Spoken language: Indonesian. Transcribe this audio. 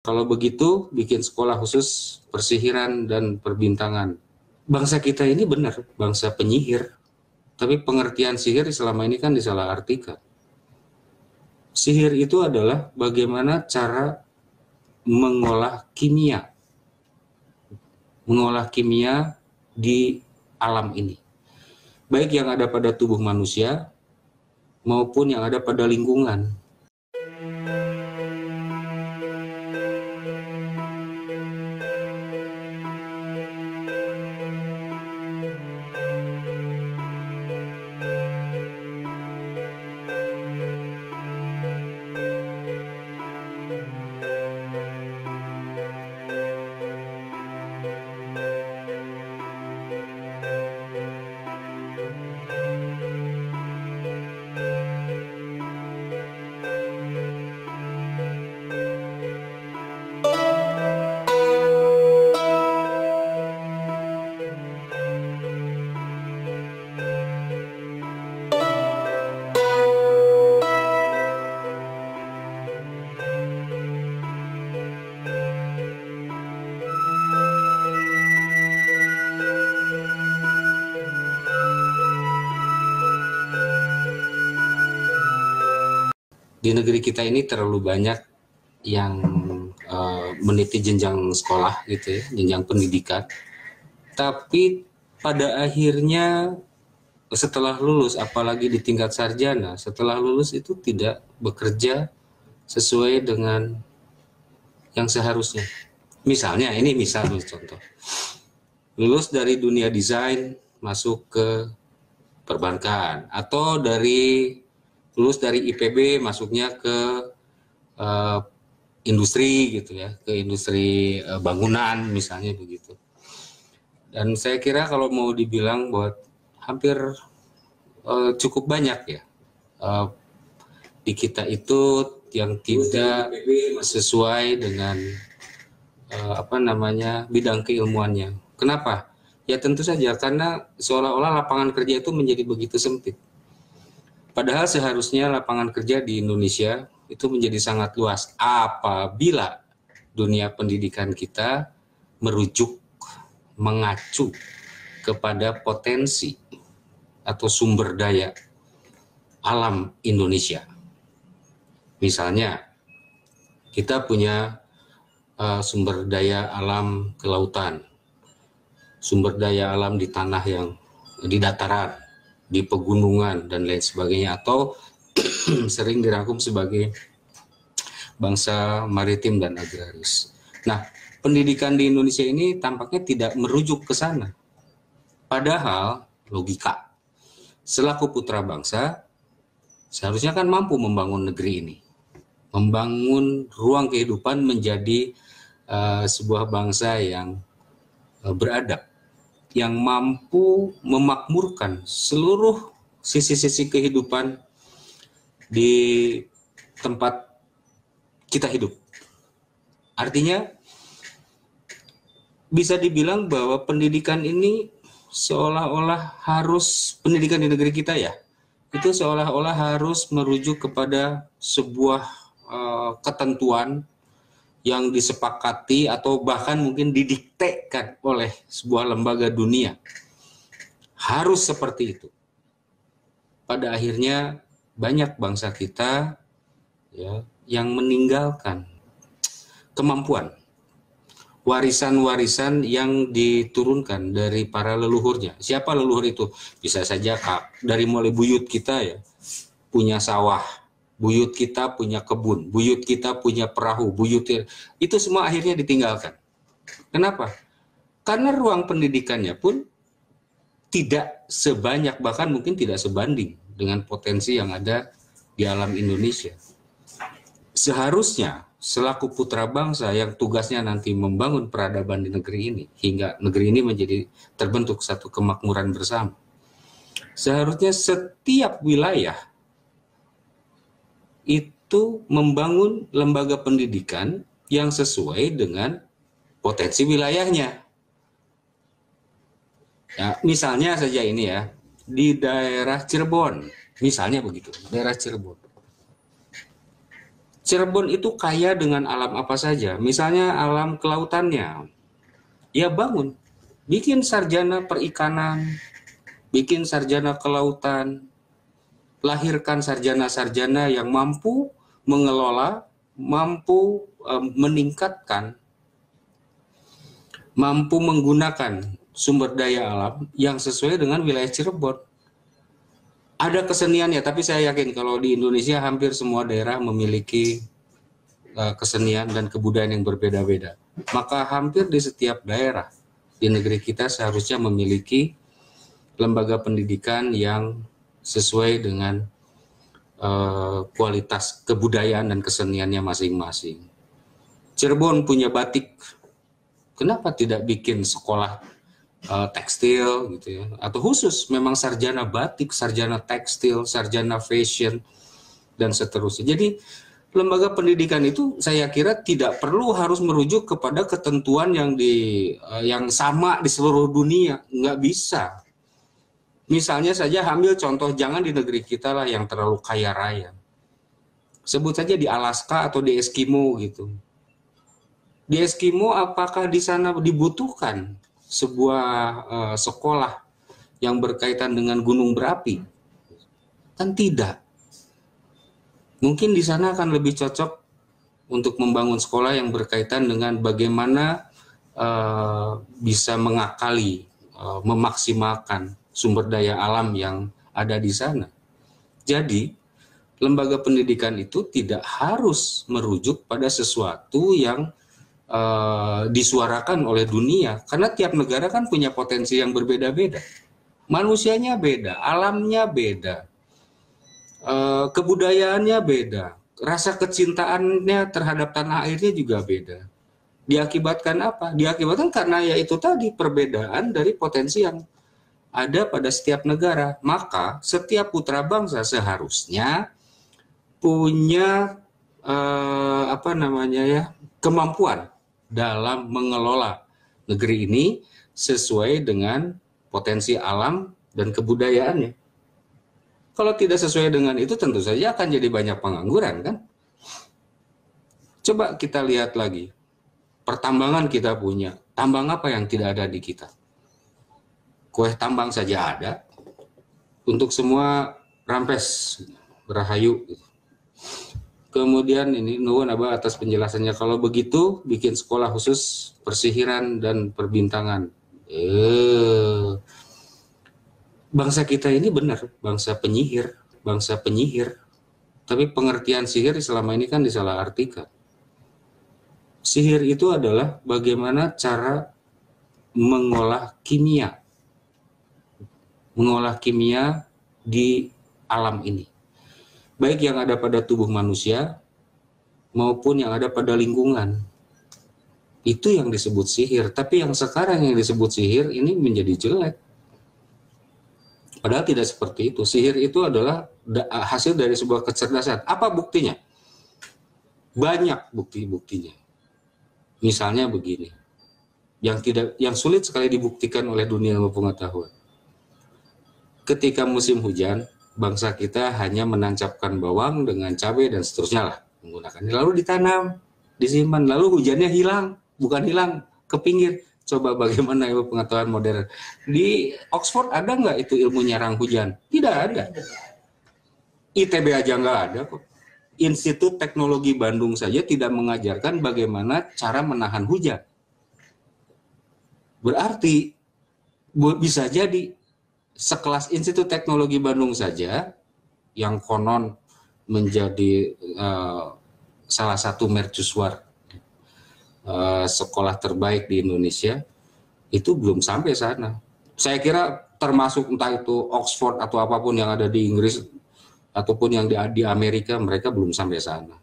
Kalau begitu, bikin sekolah khusus persihiran dan perbintangan. Bangsa kita ini benar, bangsa penyihir. Tapi pengertian sihir selama ini kan disalahartikan. Sihir itu adalah bagaimana cara mengolah kimia di alam ini. Baik yang ada pada tubuh manusia maupun yang ada pada lingkungan. Di negeri kita ini terlalu banyak yang meniti jenjang sekolah gitu ya, jenjang pendidikan. Tapi pada akhirnya setelah lulus, apalagi di tingkat sarjana, setelah lulus itu tidak bekerja sesuai dengan yang seharusnya. Misalnya, ini contoh. Lulus dari dunia desain, masuk ke perbankan. Atau lulus dari IPB, masuknya ke industri gitu ya, ke industri bangunan misalnya begitu. Dan saya kira kalau mau dibilang buat hampir cukup banyak ya di kita itu yang tidak sesuai dengan bidang keilmuannya. Kenapa? Ya tentu saja karena seolah-olah lapangan kerja itu menjadi begitu sempit. Padahal seharusnya lapangan kerja di Indonesia itu menjadi sangat luas apabila dunia pendidikan kita mengacu kepada potensi atau sumber daya alam Indonesia. Misalnya, kita punya sumber daya alam kelautan, sumber daya alam di tanah yang di dataran, di pegunungan, dan lain sebagainya, atau sering dirangkum sebagai bangsa maritim dan agraris. Nah, pendidikan di Indonesia ini tampaknya tidak merujuk ke sana. Padahal, logika, selaku putra bangsa, seharusnya kan mampu membangun negeri ini, membangun ruang kehidupan menjadi sebuah bangsa yang beradab, yang mampu memakmurkan seluruh sisi-sisi kehidupan di tempat kita hidup. Artinya, bisa dibilang bahwa pendidikan ini seolah-olah pendidikan di negeri kita ya, itu seolah-olah harus merujuk kepada sebuah ketentuan yang disepakati atau bahkan mungkin didiktekan oleh sebuah lembaga dunia. Harus seperti itu. Pada akhirnya banyak bangsa kita ya, yang meninggalkan kemampuan, warisan-warisan yang diturunkan dari para leluhurnya. Siapa leluhur itu? Bisa saja dari mulai buyut kita ya, punya sawah, buyut kita punya kebun, buyut kita punya perahu, itu semua akhirnya ditinggalkan. Kenapa? Karena ruang pendidikannya pun tidak sebanyak, bahkan mungkin tidak sebanding dengan potensi yang ada di alam Indonesia. Seharusnya selaku putra bangsa yang tugasnya nanti membangun peradaban di negeri ini, hingga negeri ini menjadi terbentuk satu kemakmuran bersama, seharusnya setiap wilayah itu membangun lembaga pendidikan yang sesuai dengan potensi wilayahnya. Ya, misalnya saja ini ya, di daerah Cirebon, misalnya begitu, daerah Cirebon. Cirebon itu kaya dengan alam apa saja, misalnya alam kelautannya. Ya bangun, bikin sarjana perikanan, bikin sarjana kelautan, lahirkan sarjana-sarjana yang mampu mengelola, mampu meningkatkan, mampu menggunakan sumber daya alam yang sesuai dengan wilayah Cirebon. Ada kesenian ya, tapi saya yakin kalau di Indonesia hampir semua daerah memiliki kesenian dan kebudayaan yang berbeda-beda. Maka hampir di setiap daerah di negeri kita seharusnya memiliki lembaga pendidikan yang sesuai dengan kualitas kebudayaan dan keseniannya masing-masing. Cirebon punya batik, kenapa tidak bikin sekolah tekstil gitu ya, atau khusus memang sarjana batik, sarjana tekstil, sarjana fashion dan seterusnya. Jadi lembaga pendidikan itu saya kira tidak perlu harus merujuk kepada ketentuan yang sama di seluruh dunia, nggak bisa. Misalnya saja ambil contoh, jangan di negeri kita lah yang terlalu kaya raya. Sebut saja di Alaska atau di Eskimo gitu. Di Eskimo apakah di sana dibutuhkan sebuah sekolah yang berkaitan dengan gunung berapi? Kan tidak. Mungkin di sana akan lebih cocok untuk membangun sekolah yang berkaitan dengan bagaimana bisa mengakali, memaksimalkan sumber daya alam yang ada di sana. Jadi, lembaga pendidikan itu tidak harus merujuk pada sesuatu yang disuarakan oleh dunia, karena tiap negara kan punya potensi yang berbeda-beda. Manusianya beda, alamnya beda, kebudayaannya beda, rasa kecintaannya terhadap tanah airnya juga beda. Diakibatkan apa? Diakibatkan karena ya itu tadi, perbedaan dari potensi yang ada pada setiap negara. Maka setiap putra bangsa seharusnya punya kemampuan dalam mengelola negeri ini sesuai dengan potensi alam dan kebudayaannya. Kalau tidak sesuai dengan itu tentu saja akan jadi banyak pengangguran kan. Coba kita lihat lagi, pertambangan kita punya, tambang apa yang tidak ada di kita? Kue tambang saja ada, untuk semua rampes, berahayu. Kemudian ini nuwun Abah atas penjelasannya. Kalau begitu bikin sekolah khusus persihiran dan perbintangan. Bangsa kita ini benar bangsa penyihir. Tapi pengertian sihir selama ini kan disalahartikan. Sihir itu adalah bagaimana cara mengolah kimia di alam ini. Baik yang ada pada tubuh manusia maupun yang ada pada lingkungan. Itu yang disebut sihir. Tapi yang sekarang yang disebut sihir ini menjadi jelek. Padahal tidak seperti itu. Sihir itu adalah hasil dari sebuah kecerdasan. Apa buktinya? Banyak bukti-buktinya. Misalnya begini. Yang sulit sekali dibuktikan oleh dunia ilmu pengetahuan. Ketika musim hujan, bangsa kita hanya menancapkan bawang dengan cabai dan seterusnya lah menggunakannya, lalu ditanam, disimpan, lalu hujannya hilang, bukan hilang, ke pinggir. Coba bagaimana ilmu pengetahuan modern di Oxford, ada nggak itu ilmu nyerang hujan? Tidak ada. ITB aja nggak ada kok. Institut Teknologi Bandung saja tidak mengajarkan bagaimana cara menahan hujan. Berarti bisa jadi sekelas Institut Teknologi Bandung saja yang konon menjadi salah satu mercusuar sekolah terbaik di Indonesia, itu belum sampai sana. Saya kira termasuk entah itu Oxford atau apapun yang ada di Inggris ataupun yang di Amerika, mereka belum sampai sana.